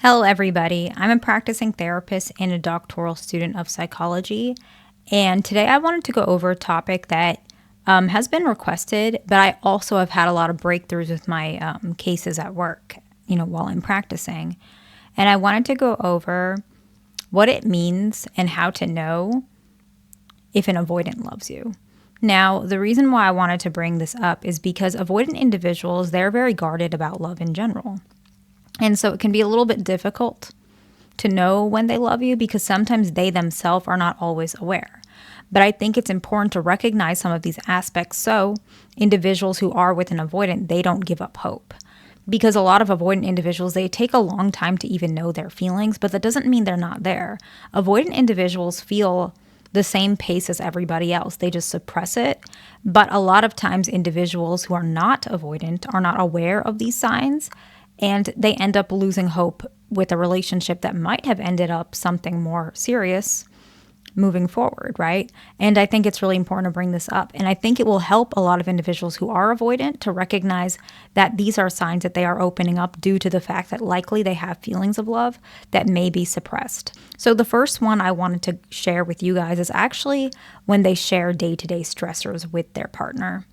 Hello, everybody. I'm a practicing therapist and a doctoral student of psychology. And today I wanted to go over a topic that has been requested, but I also have had a lot of breakthroughs with my cases at work, while I'm practicing. And I wanted to go over what it means and how to know if an avoidant loves you. Now, the reason why I wanted to bring this up is because avoidant individuals, they're very guarded about love in general. And so it can be a little bit difficult to know when they love you because sometimes they themselves are not always aware. But I think it's important to recognize some of these aspects so individuals who are with an avoidant, they don't give up hope. Because a lot of avoidant individuals, they take a long time to even know their feelings, but that doesn't mean they're not there. Avoidant individuals feel the same pace as everybody else. They just suppress it. But a lot of times individuals who are not avoidant are not aware of these signs, and they end up losing hope with a relationship that might have ended up something more serious moving forward, right? And I think it's really important to bring this up. And I think it will help a lot of individuals who are avoidant to recognize that these are signs that they are opening up due to the fact that likely they have feelings of love that may be suppressed. So the first one I wanted to share with you guys is actually when they share day-to-day stressors with their partner.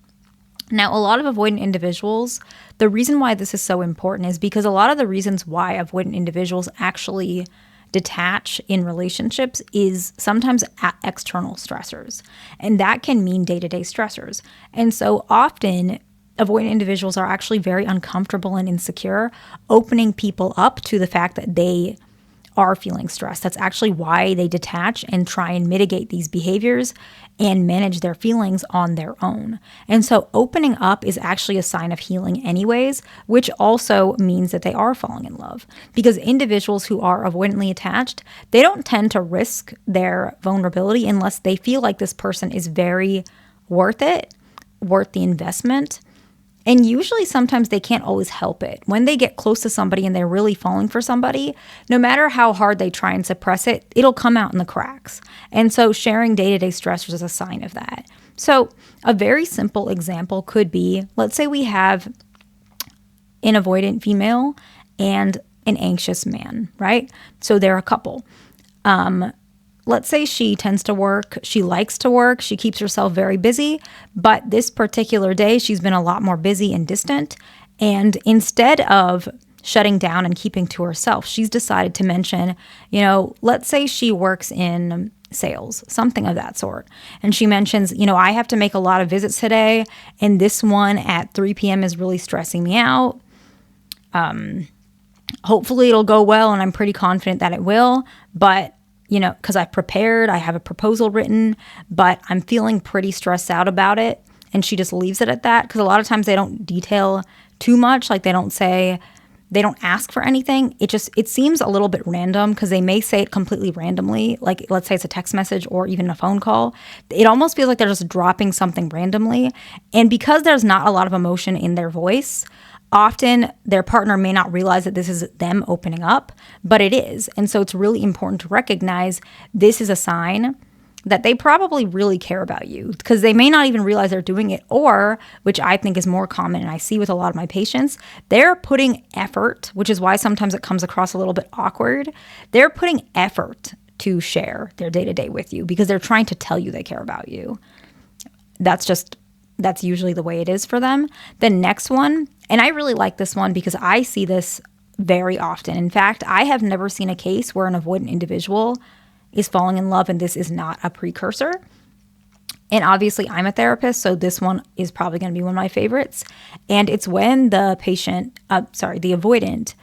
Now, a lot of avoidant individuals, the reason why this is so important is because a lot of the reasons why avoidant individuals actually detach in relationships is sometimes external stressors. And that can mean day-to-day stressors. And so often, avoidant individuals are actually very uncomfortable and insecure, opening people up to the fact that they are feeling stressed. That's actually why they detach and try and mitigate these behaviors and manage their feelings on their own. And so opening up is actually a sign of healing anyways, which also means that they are falling in love. Because individuals who are avoidantly attached, they don't tend to risk their vulnerability unless they feel like this person is very worth it, worth the investment. And usually sometimes they can't always help it. When they get close to somebody and they're really falling for somebody, no matter how hard they try and suppress it, it'll come out in the cracks. And so sharing day-to-day stressors is a sign of that. So a very simple example could be, let's say we have an avoidant female and an anxious man, right? So they're a couple. Let's say she tends to work, she likes to work, she keeps herself very busy, but this particular day she's been a lot more busy and distant. And instead of shutting down and keeping to herself, she's decided to mention, let's say she works in sales, something of that sort. And she mentions, I have to make a lot of visits today, and this one at 3 p.m. is really stressing me out. Hopefully it'll go well, and I'm pretty confident that it will, but because I've prepared, I have a proposal written, but I'm feeling pretty stressed out about it. And she just leaves it at that. Because a lot of times they don't detail too much. Like they don't ask for anything. It seems a little bit random because they may say it completely randomly. Like let's say it's a text message or even a phone call. It almost feels like they're just dropping something randomly. And because there's not a lot of emotion in their voice, often their partner may not realize that this is them opening up, but it is. And so it's really important to recognize this is a sign that they probably really care about you because they may not even realize they're doing it, or, which I think is more common and I see with a lot of my patients, they're putting effort, which is why sometimes it comes across a little bit awkward. They're putting effort to share their day-to-day with you because they're trying to tell you they care about you. That's usually the way it is for them. The next one, and I really like this one because I see this very often. In fact, I have never seen a case where an avoidant individual is falling in love and this is not a precursor. And obviously I'm a therapist, so this one is probably going to be one of my favorites. And it's when the avoidant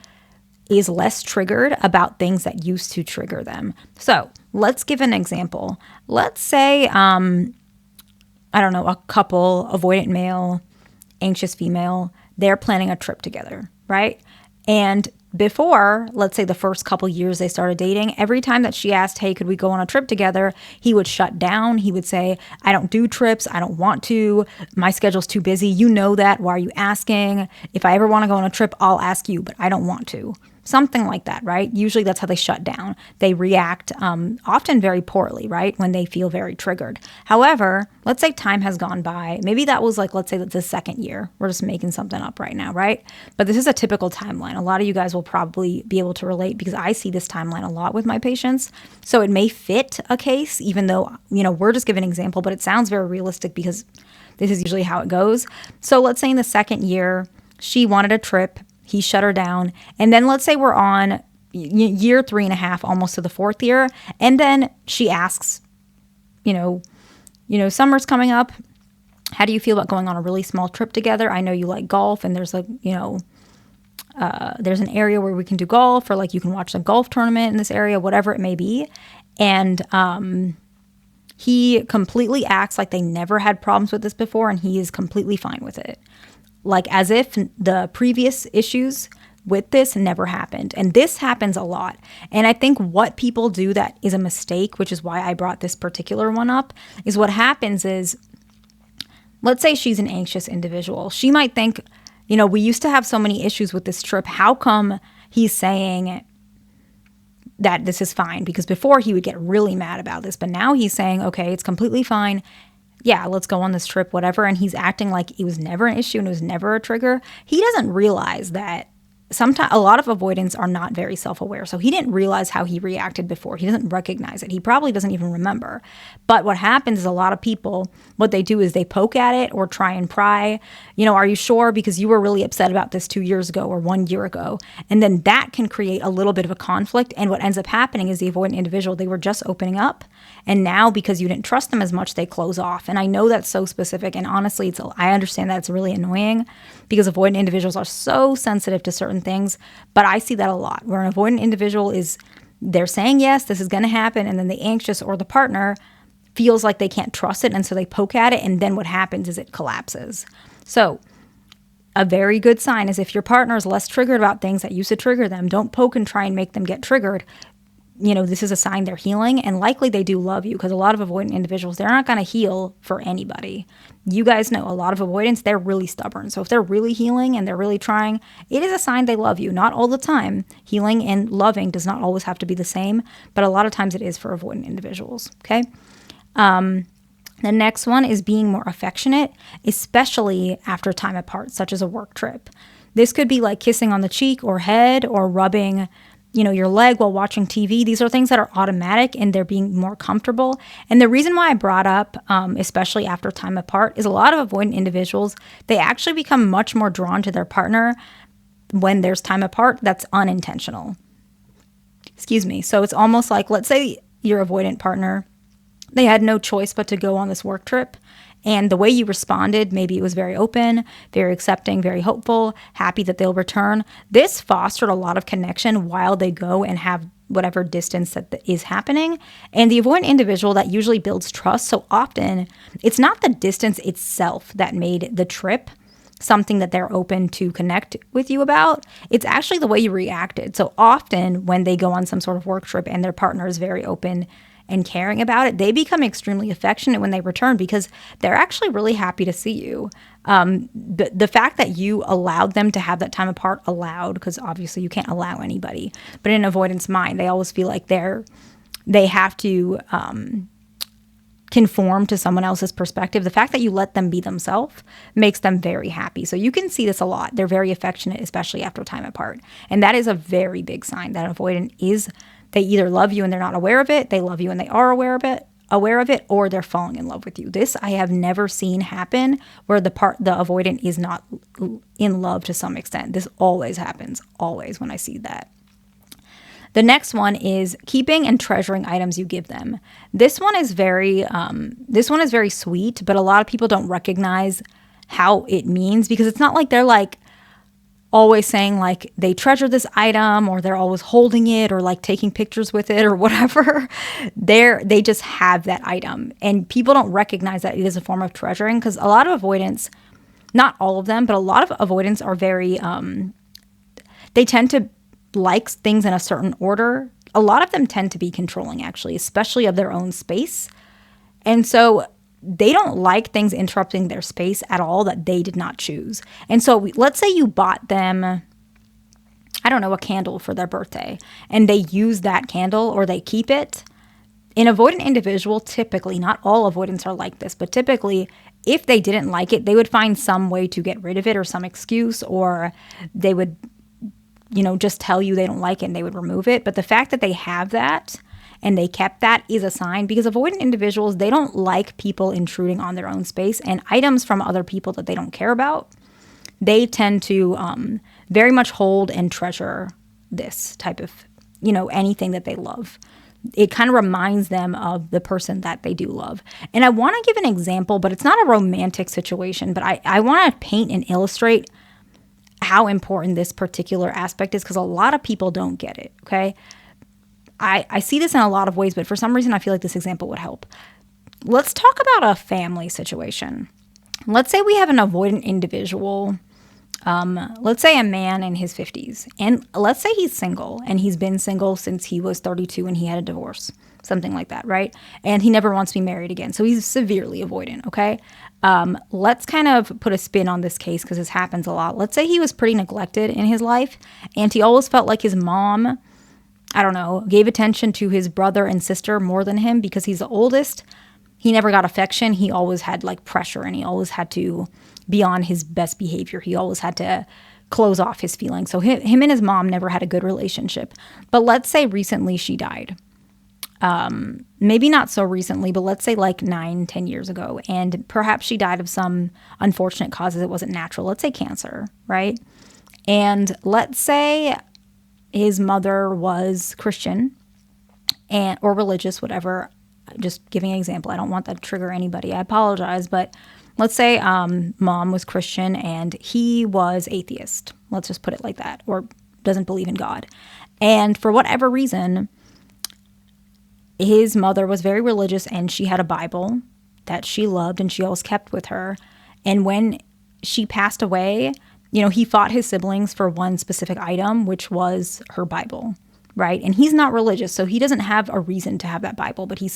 is less triggered about things that used to trigger them. So let's give an example. Let's say, a couple, avoidant male, anxious female, they're planning a trip together, right? And before, let's say the first couple years they started dating, every time that she asked, hey, could we go on a trip together? He would shut down. He would say, I don't do trips. I don't want to. My schedule's too busy. You know that. Why are you asking? If I ever want to go on a trip, I'll ask you, but I don't want to. something like that, right? Usually that's how they shut down. They react often very poorly, right? When they feel very triggered. However, let's say time has gone by. Maybe that was like, let's say that's the second year. We're just making something up right now, right? But this is a typical timeline. A lot of you guys will probably be able to relate because I see this timeline a lot with my patients. So it may fit a case, even though, we're just giving an example, but it sounds very realistic because this is usually how it goes. So let's say in the second year, she wanted a trip. He shut her down. And then let's say we're on year 3.5, almost to the fourth year. And then she asks, summer's coming up. How do you feel about going on a really small trip together? I know you like golf and there's there's an area where we can do golf, or like you can watch a golf tournament in this area, whatever it may be. And he completely acts like they never had problems with this before and he is completely fine with it. Like as if the previous issues with this never happened. And this happens a lot. And I think what people do that is a mistake, which is why I brought this particular one up, is what happens is, let's say she's an anxious individual. She might think, we used to have so many issues with this trip. How come he's saying that this is fine? Because before he would get really mad about this, but now he's saying, okay, it's completely fine. Yeah, let's go on this trip, whatever. And he's acting like it was never an issue and it was never a trigger. He doesn't realize that sometimes a lot of avoidants are not very self-aware. So he didn't realize how he reacted before. He doesn't recognize it. He probably doesn't even remember. But what happens is a lot of people, what they do is they poke at it or try and pry. Are you sure? Because you were really upset about this 2 years ago or 1 year ago. And then that can create a little bit of a conflict. And what ends up happening is the avoidant individual, they were just opening up. And now because you didn't trust them as much, they close off. And I know that's so specific. And honestly, I understand that it's really annoying because avoidant individuals are so sensitive to certain things. But I see that a lot where an avoidant individual they're saying, yes, this is going to happen. And then the anxious or the partner feels like they can't trust it. And so they poke at it. And then what happens is it collapses. So a very good sign is if your partner is less triggered about things that used to trigger them, don't poke and try and make them get triggered. This is a sign they're healing, and likely they do love you because a lot of avoidant individuals, they're not going to heal for anybody. You guys know a lot of avoidants, they're really stubborn. So if they're really healing and they're really trying, it is a sign they love you. Not all the time. Healing and loving does not always have to be the same, but a lot of times it is for avoidant individuals, okay? The next one is being more affectionate, especially after time apart, such as a work trip. This could be like kissing on the cheek or head or rubbing your leg while watching TV. These are things that are automatic and they're being more comfortable. And the reason why I brought up, especially after time apart, is a lot of avoidant individuals, they actually become much more drawn to their partner when there's time apart that's unintentional. Excuse me. So it's almost like, let's say your avoidant partner, they had no choice but to go on this work trip. And the way you responded, maybe it was very open, very accepting, very hopeful, happy that they'll return. This fostered a lot of connection while they go and have whatever distance that is happening. And the avoidant individual, that usually builds trust. So often, it's not the distance itself that made the trip something that they're open to connect with you about. It's actually the way you reacted. So often when they go on some sort of work trip and their partner is very open and caring about it, they become extremely affectionate when they return because they're actually really happy to see you. The fact that you allowed them to have that time apart, because obviously you can't allow anybody, but in avoidance mind, they always feel like they have to conform to someone else's perspective. The fact that you let them be themselves makes them very happy. So you can see this a lot. They're very affectionate, especially after time apart. And that is a very big sign that avoidant is, they either love you and they're not aware of it, they love you and they are aware of it, or they're falling in love with you. This I have never seen happen where the avoidant is not in love to some extent. This always happens, always when I see that. The next one is keeping and treasuring items you give them. This one is very sweet, but a lot of people don't recognize how it means because it's not like they're like always saying like they treasure this item or they're always holding it or like taking pictures with it or whatever. They just have that item, and people don't recognize that it is a form of treasuring because a lot of avoidants, not all of them, but a lot of avoidants are very, they tend to like things in a certain order. A lot of them tend to be controlling actually, especially of their own space. And so they don't like things interrupting their space at all that they did not choose. And so let's say you bought them, I don't know, a candle for their birthday, and they use that candle or they keep it. An avoidant individual, typically, not all avoidants are like this, but typically, if they didn't like it, they would find some way to get rid of it or some excuse, or they would, just tell you they don't like it and they would remove it. But the fact that they have that and they kept that is a sign, because avoidant individuals, they don't like people intruding on their own space, and items from other people that they don't care about, they tend to very much hold and treasure this type of, anything that they love. It kind of reminds them of the person that they do love. And I want to give an example, but it's not a romantic situation, but I want to paint and illustrate how important this particular aspect is, because a lot of people don't get it, okay? I see this in a lot of ways, but for some reason I feel like this example would help. Let's talk about a family situation. Let's say we have an avoidant individual. Let's say a man in his 50s, and let's say he's single, and he's been single since he was 32 and he had a divorce, something like that, right? And he never wants to be married again. So he's severely avoidant, okay? Let's kind of put a spin on this case, because this happens a lot. Let's say he was pretty neglected in his life, and he always felt like his mom, I don't know, gave attention to his brother and sister more than him because he's the oldest. He never got affection. He always had like pressure, and he always had to be on his best behavior. He always had to close off his feelings. So him and his mom never had a good relationship. But let's say recently she died. Maybe not so recently, but let's say like 9-10 years ago. And perhaps she died of some unfortunate causes. It wasn't natural. Let's say cancer, right? And let's say his mother was Christian or religious, whatever. Just giving an example. I don't want that to trigger anybody. I apologize, but let's say mom was Christian and he was atheist. Let's just put it like that, or doesn't believe in God. And for whatever reason, his mother was very religious, and she had a Bible that she loved and she always kept with her. And when she passed away, he fought his siblings for one specific item, which was her Bible. Right? And he's not religious, so he doesn't have a reason to have that Bible, but he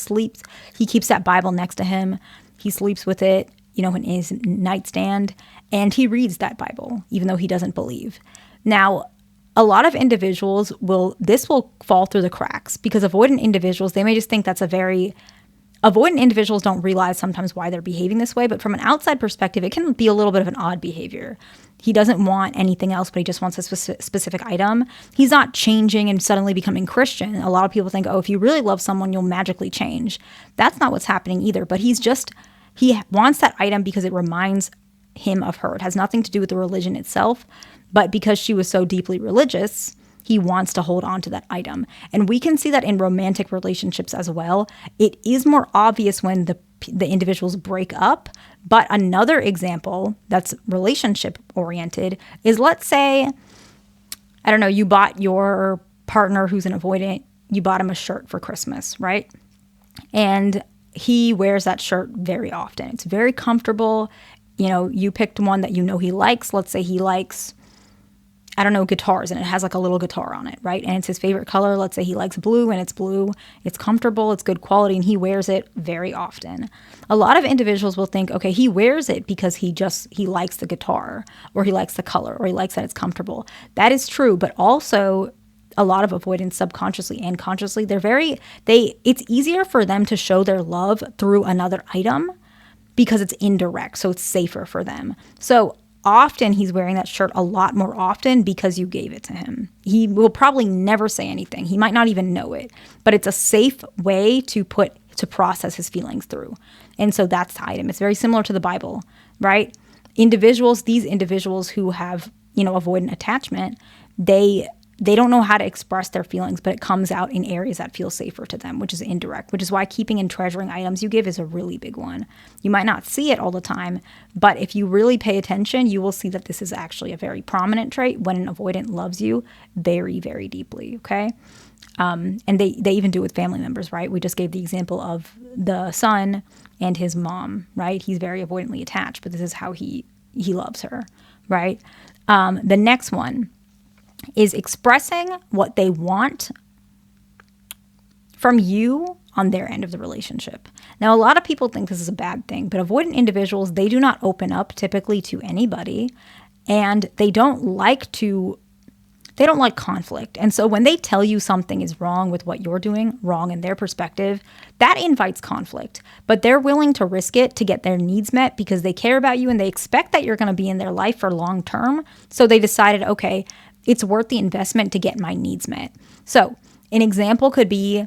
keeps that Bible next to him. He sleeps with it, in his nightstand, and he reads that Bible, even though he doesn't believe. Now, a lot of individuals this will fall through the cracks, because avoidant individuals, they may just think avoidant individuals don't realize sometimes why they're behaving this way, but from an outside perspective, it can be a little bit of an odd behavior. He doesn't want anything else, but he just wants a specific item. He's not changing and suddenly becoming Christian. A lot of people think, if you really love someone, you'll magically change. That's not what's happening either, but he wants that item because it reminds him of her. It has nothing to do with the religion itself, but because she was so deeply religious, he wants to hold on to that item. And we can see that in romantic relationships as well. It is more obvious when the individuals break up. But another example that's relationship oriented is, let's say, I don't know, you bought your partner who's an avoidant, you bought him a shirt for Christmas, right? And he wears that shirt very often. It's very comfortable. You picked one that he likes. Let's say he likes, I don't know, guitars, and it has like a little guitar on it, right? And it's his favorite color. Let's say he likes blue, and it's blue. It's comfortable, it's good quality, and he wears it very often. A lot of individuals will think, okay, he wears it because he likes the guitar, or he likes the color, or he likes that it's comfortable. That is true, but also a lot of avoidants, subconsciously and consciously, it's easier for them to show their love through another item because it's indirect, so it's safer for them. So often he's wearing that shirt a lot more often because you gave it to him. He will probably never say anything. He might not even know it, but it's a safe way to process his feelings through. And so that's the item. It's very similar to the Bible, right? These individuals who have, avoidant attachment, they don't know how to express their feelings, but it comes out in areas that feel safer to them, which is indirect, which is why keeping and treasuring items you give is a really big one. You might not see it all the time, but if you really pay attention, you will see that this is actually a very prominent trait when an avoidant loves you very, very deeply, okay? And they even do it with family members, right? We just gave the example of the son and his mom, right? He's very avoidantly attached, but this is how he loves her, right? The next one is expressing what they want from you on their end of the relationship. Now, a lot of people think this is a bad thing, but avoidant individuals, they do not open up typically to anybody, and they don't like they don't like conflict. And so when they tell you something is wrong with what you're doing, wrong in their perspective, that invites conflict. But they're willing to risk it to get their needs met because they care about you and they expect that you're going to be in their life for long term. So they decided, okay, it's worth the investment to get my needs met. So an example could be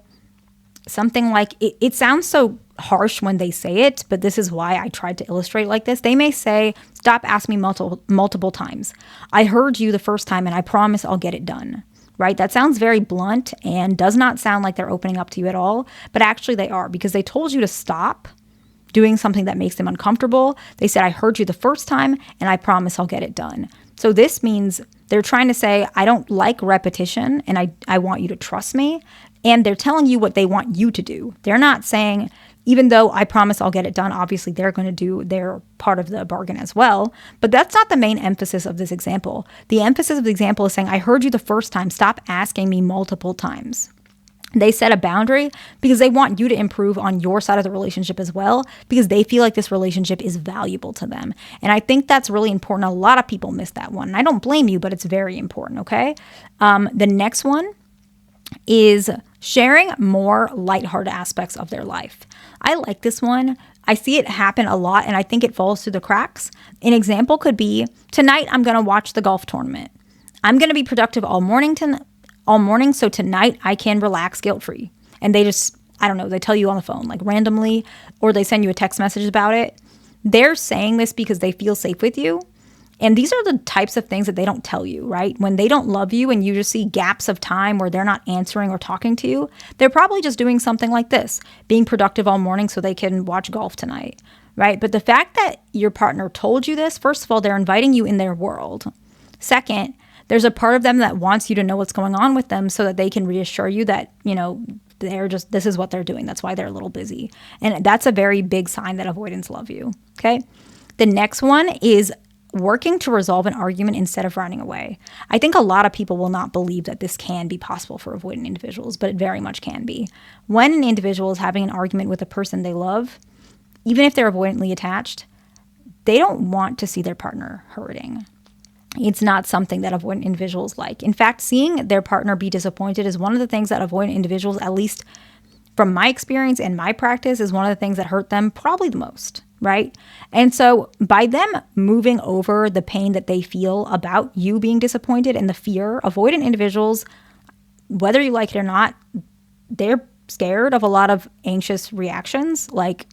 something like, it sounds so harsh when they say it, but this is why I tried to illustrate like this. They may say, stop asking me multiple times. I heard you the first time and I promise I'll get it done, right? That sounds very blunt and does not sound like they're opening up to you at all, but actually they are, because they told you to stop doing something that makes them uncomfortable. They said, I heard you the first time and I promise I'll get it done. So this means they're trying to say, I don't like repetition and I want you to trust me. And they're telling you what they want you to do. They're not saying, even though I promise I'll get it done, obviously they're going to do their part of the bargain as well. But that's not the main emphasis of this example. The emphasis of the example is saying, I heard you the first time, stop asking me multiple times. They set a boundary because they want you to improve on your side of the relationship as well, because they feel like this relationship is valuable to them. And I think that's really important. A lot of people miss that one. And I don't blame you, but it's very important, okay? The next one is sharing more lighthearted aspects of their life. I like this one. I see it happen a lot, and I think it falls through the cracks. An example could be, tonight I'm going to watch the golf tournament. I'm going to be productive all morning, so tonight I can relax guilt-free. And they just, I don't know, they tell you on the phone, like randomly, or they send you a text message about it. They're saying this because they feel safe with you. And these are the types of things that they don't tell you, right? When they don't love you and you just see gaps of time where they're not answering or talking to you, they're probably just doing something like this, being productive all morning so they can watch golf tonight, right? But the fact that your partner told you this, first of all, they're inviting you in their world. Second, there's a part of them that wants you to know what's going on with them so that they can reassure you that, this is what they're doing. That's why they're a little busy. And that's a very big sign that avoidants love you, okay? The next one is working to resolve an argument instead of running away. I think a lot of people will not believe that this can be possible for avoidant individuals, but it very much can be. When an individual is having an argument with a person they love, even if they're avoidantly attached, they don't want to see their partner hurting. It's not something that avoidant individuals like. In fact, seeing their partner be disappointed is one of the things that avoidant individuals, at least from my experience and my practice, is one of the things that hurt them probably the most, right? And so by them moving over the pain that they feel about you being disappointed and the fear, avoidant individuals, whether you like it or not, they're scared of a lot of anxious reactions. Like,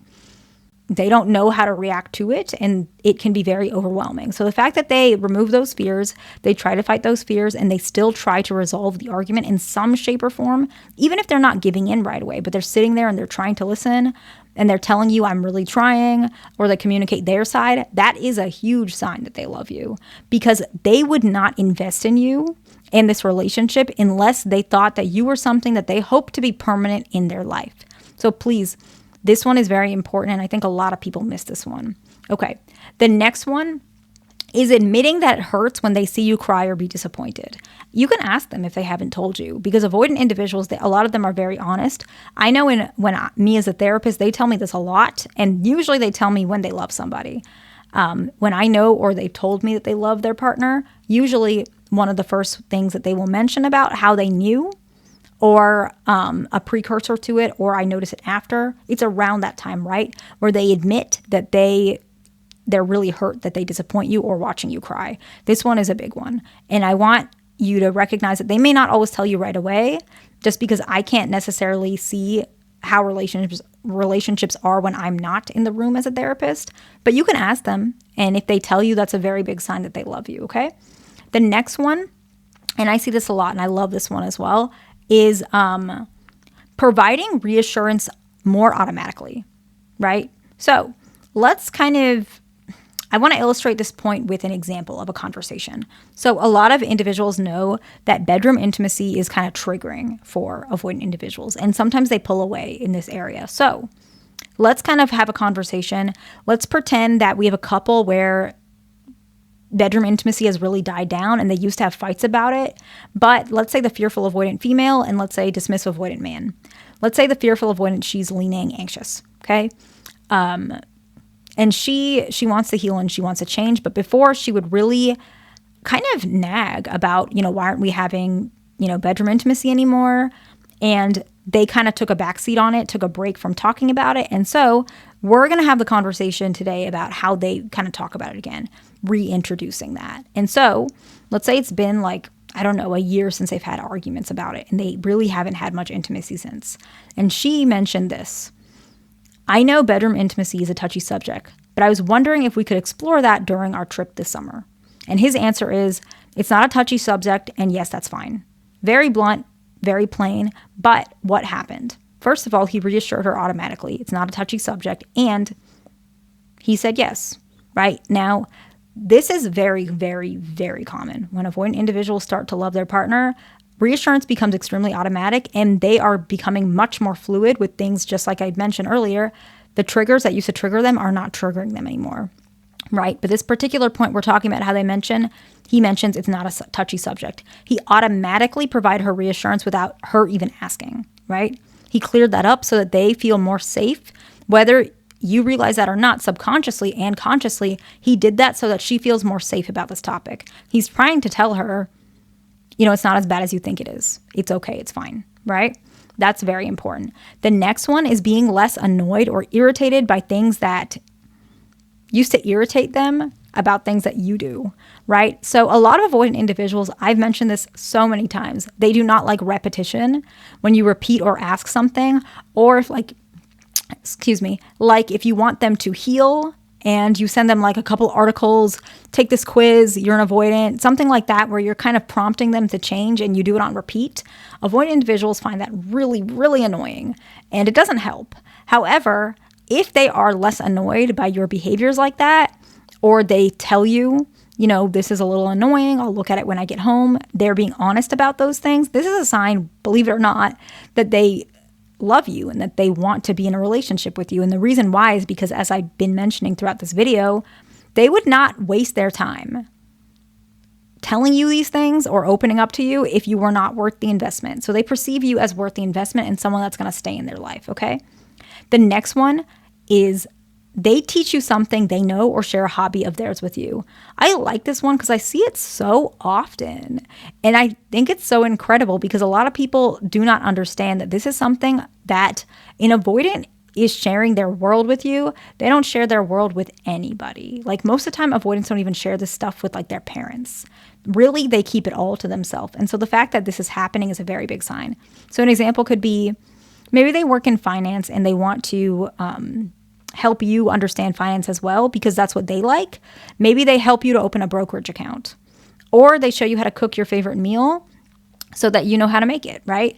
they don't know how to react to it, and it can be very overwhelming. So the fact that they remove those fears, they try to fight those fears, and they still try to resolve the argument in some shape or form, even if they're not giving in right away, but they're sitting there and they're trying to listen, and they're telling you, I'm really trying, or they communicate their side, that is a huge sign that they love you, because they would not invest in you in this relationship unless they thought that you were something that they hope to be permanent in their life. So please, this one is very important, and I think a lot of people miss this one. Okay, the next one is admitting that it hurts when they see you cry or be disappointed. You can ask them if they haven't told you, because avoidant individuals, a lot of them are very honest. I know me as a therapist, they tell me this a lot, and usually they tell me when they love somebody. When I know or they've told me that they love their partner, usually one of the first things that they will mention about how they knew, or a precursor to it, or I notice it after. It's around that time, right? Where they admit that they're really hurt that they disappoint you or watching you cry. This one is a big one. And I want you to recognize that they may not always tell you right away, just because I can't necessarily see how relationships are when I'm not in the room as a therapist. But you can ask them, and if they tell you, that's a very big sign that they love you, okay? The next one, and I see this a lot, and I love this one as well, is providing reassurance more automatically, right? So let's I want to illustrate this point with an example of a conversation. So a lot of individuals know that bedroom intimacy is kind of triggering for avoidant individuals, and sometimes they pull away in this area. So let's kind of have a conversation. Let's pretend that we have a couple where bedroom intimacy has really died down and they used to have fights about it. But let's say the fearful avoidant female and let's say dismissive avoidant man. Let's say the fearful avoidant, she's leaning anxious, okay? And she wants to heal and she wants to change, but before she would really kind of nag about, why aren't we having, bedroom intimacy anymore? And they kind of took a backseat on it, took a break from talking about it. And so we're going to have the conversation today about how they kind of talk about it again, reintroducing that. And so let's say it's been like, I don't know, a year since they've had arguments about it, and they really haven't had much intimacy since. And she mentioned this. I know bedroom intimacy is a touchy subject, but I was wondering if we could explore that during our trip this summer. And his answer is, it's not a touchy subject, and yes, that's fine. Very blunt, very plain, but what happened? First of all, he reassured her automatically. It's not a touchy subject, and he said yes, right? Now, this is very, very, very common. When avoidant individuals start to love their partner, reassurance becomes extremely automatic, and they are becoming much more fluid with things, just like I mentioned earlier. The triggers that used to trigger them are not triggering them anymore, right? But this particular point we're talking about, how he mentions it's not a touchy subject. He automatically provided her reassurance without her even asking, right? He cleared that up so that they feel more safe, whether you realize that or not, subconsciously and consciously. He did that so that she feels more safe about this topic. He's trying to tell her, it's not as bad as you think it is. It's okay. It's fine, right? That's very important. The next one is being less annoyed or irritated by things that used to irritate them about things that you do, right? So a lot of avoidant individuals, I've mentioned this so many times, they do not like repetition when you repeat or ask something, or if like if you want them to heal and you send them like a couple articles, take this quiz, you're an avoidant, something like that, where you're kind of prompting them to change and you do it on repeat. Avoidant individuals find that really, really annoying, and it doesn't help. However, if they are less annoyed by your behaviors like that, or they tell you, this is a little annoying, I'll look at it when I get home, they're being honest about those things, this is a sign, believe it or not, that they love you and that they want to be in a relationship with you. And the reason why is because, as I've been mentioning throughout this video, they would not waste their time telling you these things or opening up to you if you were not worth the investment. So they perceive you as worth the investment and someone that's going to stay in their life, okay? The next one is they teach you something they know or share a hobby of theirs with you. I like this one because I see it so often. And I think it's so incredible because a lot of people do not understand that this is something that an avoidant is sharing their world with you. They don't share their world with anybody. Like most of the time, avoidants don't even share this stuff with like their parents. Really, they keep it all to themselves. And so the fact that this is happening is a very big sign. So an example could be, maybe they work in finance and they want to help you understand finance as well because that's what they like. Maybe they help you to open a brokerage account, or they show you how to cook your favorite meal so that you know how to make it, right?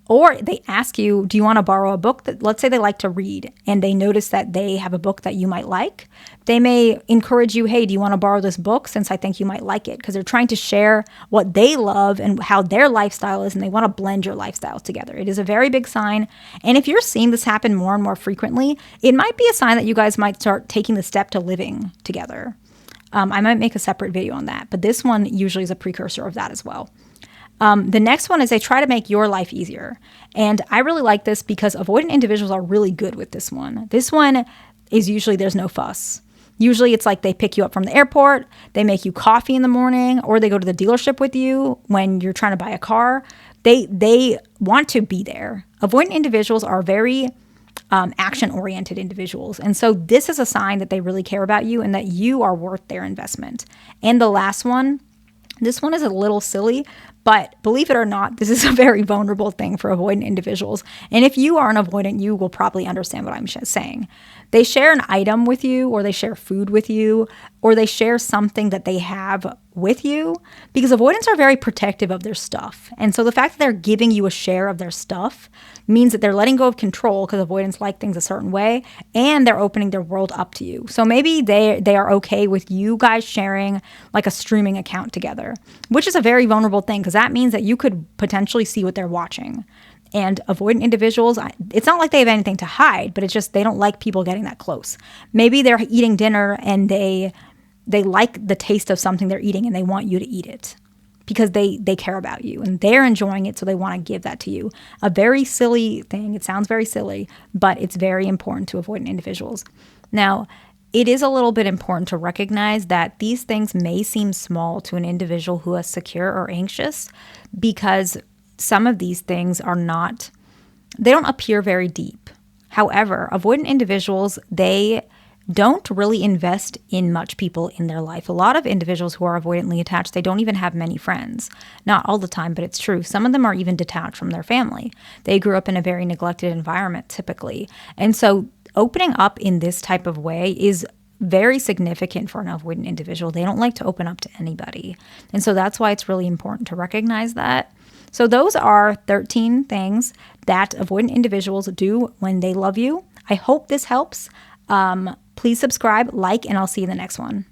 Or they ask you, do you want to borrow a book? That, let's say they like to read and they notice that they have a book that you might like. They may encourage you, hey, do you want to borrow this book since I think you might like it? Because they're trying to share what they love and how their lifestyle is, and they want to blend your lifestyles together. It is a very big sign. And if you're seeing this happen more and more frequently, it might be a sign that you guys might start taking the step to living together. I might make a separate video on that, but this one usually is a precursor of that as well. The next one is they try to make your life easier. And I really like this because avoidant individuals are really good with this one. This one is usually there's no fuss. Usually it's like they pick you up from the airport, they make you coffee in the morning, or they go to the dealership with you when you're trying to buy a car. They want to be there. Avoidant individuals are very action-oriented individuals. And so this is a sign that they really care about you and that you are worth their investment. And the last one, this one is a little silly, but believe it or not, this is a very vulnerable thing for avoidant individuals. And if you are an avoidant, you will probably understand what I'm saying. They share an item with you, or they share food with you, or they share something that they have with you, because avoidants are very protective of their stuff. And so the fact that they're giving you a share of their stuff means that they're letting go of control, because avoidants like things a certain way, and they're opening their world up to you. So maybe they are okay with you guys sharing like a streaming account together, which is a very vulnerable thing, because that means that you could potentially see what they're watching. And avoidant individuals, it's not like they have anything to hide, but it's just they don't like people getting that close. Maybe they're eating dinner and they like the taste of something they're eating and they want you to eat it because they care about you and they're enjoying it, so they want to give that to you. A very silly thing. It sounds very silly, but it's very important to avoidant individuals. Now, it is a little bit important to recognize that these things may seem small to an individual who is secure or anxious, because some of these things they don't appear very deep. However, avoidant individuals, they don't really invest in much people in their life. A lot of individuals who are avoidantly attached, they don't even have many friends. Not all the time, but it's true. Some of them are even detached from their family. They grew up in a very neglected environment typically. And so opening up in this type of way is very significant for an avoidant individual. They don't like to open up to anybody. And so that's why it's really important to recognize that. So those are 13 things that avoidant individuals do when they love you. I hope this helps. Please subscribe, like, and I'll see you in the next one.